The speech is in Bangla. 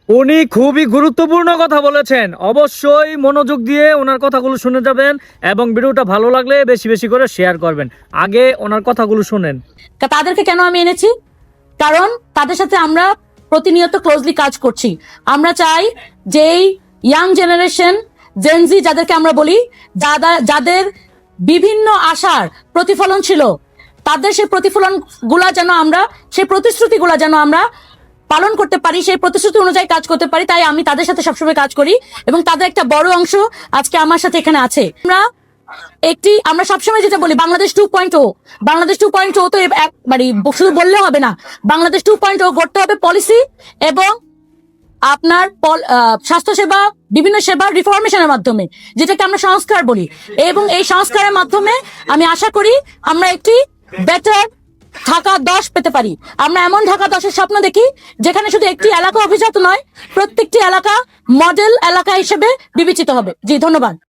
উনি খুবই গুরুত্বপূর্ণ কথা বলেছেন, অবশ্যই মনোযোগ দিয়ে ওনার কথাগুলো শুনে যাবেন এবং ভিডিওটা ভালো লাগলে বেশি বেশি করে শেয়ার করবেন। আগে ওনার কথাগুলো শুনেন। তাদেরকে কেন আমি এনেছি? কারণ তাদের সাথে আমরা প্রতিনিয়ত ক্লোজলি কাজ করছি। আমরা চাই যেই ইয়াং জেনারেশন, জেনজি যাদেরকে আমরা বলি, যাদের বিভিন্ন আশার প্রতিফলন ছিল, তাদের সেই প্রতিফলন গুলা যেন আমরা, সেই প্রতিশ্রুতি গুলা যেন আমরা পালন করতে পারি, সেই প্রতিশ্রুতি অনুযায়ী কাজ করতে পারি। তাই আমি তাদের সাথে সবসময় কাজ করি এবং তাদের একটা বড় অংশ আজকে আমার সাথে এখানে আছে। আমরা সবসময় যেটা বলি, বাংলাদেশ 2.0, বাংলাদেশ 2.0 তো একবারই শুধু বললে হবে না। বাংলাদেশ 2.0 করতে হবে পলিসি এবং আপনার স্বাস্থ্যসেবা, বিভিন্ন সেবা রিফরমেশনের মাধ্যমে, যেটাকে আমরা সংস্কার বলি। এবং এই সংস্কারের মাধ্যমে আমি আশা করি আমরা একটি বেটার ঢাকা 10 পেতে পারি। আমরা এমন ঢাকা 10-এর স্বপ্ন দেখি যেখানে শুধু একটি এলাকা অভিজাত নয়, প্রত্যেকটি এলাকা মডেল এলাকা হিসেবে বিবেচিত হবে। জি, ধন্যবাদ।